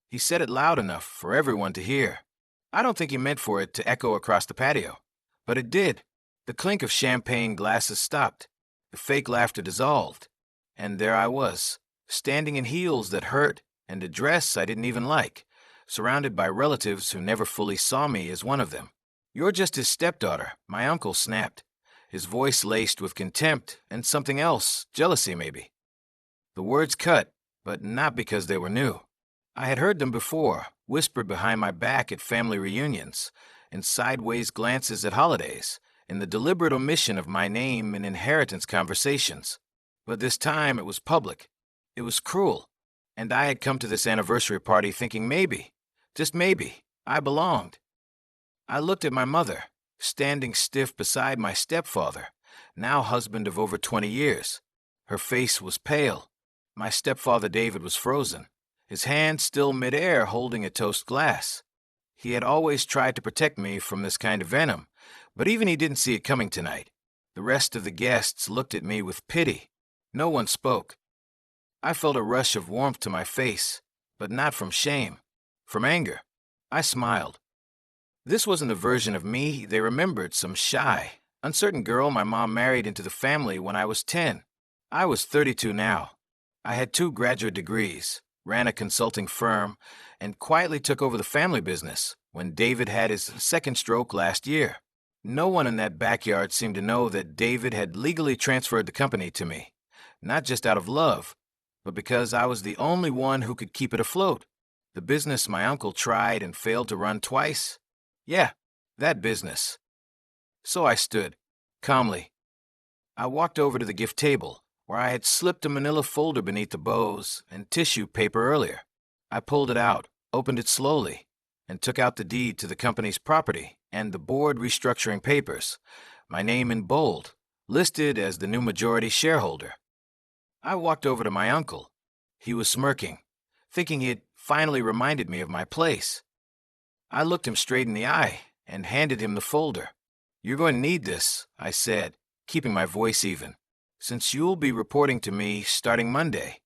He said it loud enough for everyone to hear. I don't think he meant for it to echo across the patio, but it did. The clink of champagne glasses stopped. The fake laughter dissolved. And there I was, standing in heels that hurt and a dress I didn't even like, surrounded by relatives who never fully saw me as one of them. "You're just his stepdaughter," my uncle snapped, his voice laced with contempt and something else, jealousy maybe. The words cut, but not because they were new. I had heard them before, whispered behind my back at family reunions, in sideways glances at holidays, in the deliberate omission of my name in inheritance conversations. But this time it was public. It was cruel. And I had come to this anniversary party thinking maybe, just maybe, I belonged. I looked at my mother, standing stiff beside my stepfather, now husband of over 20 years. Her face was pale. My stepfather David was frozen, his hand still midair holding a toast glass. He had always tried to protect me from this kind of venom, but even he didn't see it coming tonight. The rest of the guests looked at me with pity. No one spoke. I felt a rush of warmth to my face, but not from shame, from anger. I smiled. This wasn't a version of me they remembered, some shy, uncertain girl my mom married into the family when I was 10. I was 32 now. I had 2 graduate degrees, ran a consulting firm, and quietly took over the family business when David had his second stroke last year. No one in that backyard seemed to know that David had legally transferred the company to me, not just out of love, but because I was the only one who could keep it afloat. The business my uncle tried and failed to run twice. Yeah, that business. So I stood, calmly. I walked over to the gift table, where I had slipped a manila folder beneath the bows and tissue paper earlier. I pulled it out, opened it slowly, and took out the deed to the company's property and the board restructuring papers, my name in bold, listed as the new majority shareholder. I walked over to my uncle. He was smirking, thinking he had finally reminded me of my place. I looked him straight in the eye and handed him the folder. "You're going to need this," I said, keeping my voice even, "since you'll be reporting to me starting Monday."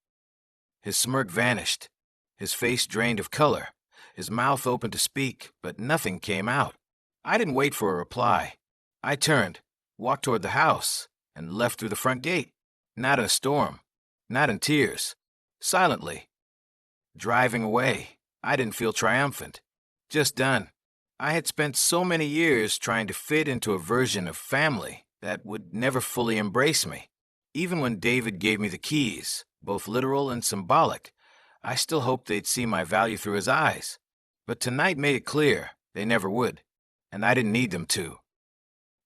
His smirk vanished. His face drained of color. His mouth opened to speak, but nothing came out. I didn't wait for a reply. I turned, walked toward the house, and left through the front gate. Not in a storm, not in tears, silently. Driving away, I didn't feel triumphant. Just done. I had spent so many years trying to fit into a version of family that would never fully embrace me. Even when David gave me the keys, both literal and symbolic, I still hoped they'd see my value through his eyes. But tonight made it clear they never would, and I didn't need them to.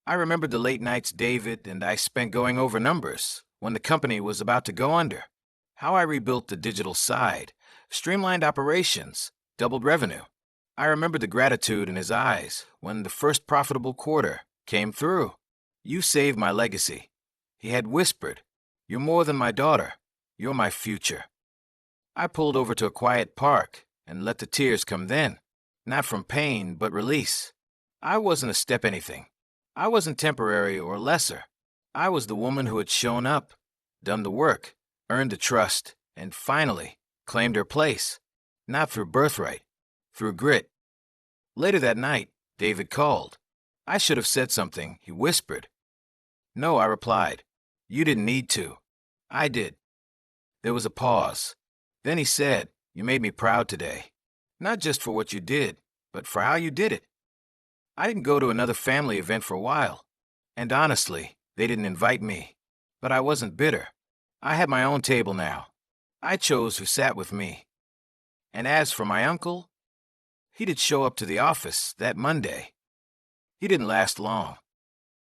I remembered the late nights David and I spent going over numbers when the company was about to go under, how I rebuilt the digital side, streamlined operations, doubled revenue. I remembered the gratitude in his eyes when the first profitable quarter came through. "You saved my legacy," he had whispered. "You're more than my daughter. You're my future." I pulled over to a quiet park and let the tears come then, not from pain but release. I wasn't a step anything. I wasn't temporary or lesser. I was the woman who had shown up, done the work, earned the trust, and finally claimed her place, not through birthright, through grit. Later that night, David called. I should have said something, he whispered. "No," I replied. "You didn't need to. I did." There was a pause. Then he said, "You made me proud today. Not just for what you did, but for how you did it." I didn't go to another family event for a while, and honestly, they didn't invite me. But I wasn't bitter. I had my own table now. I chose who sat with me. And as for my uncle, he did show up to the office that Monday. He didn't last long.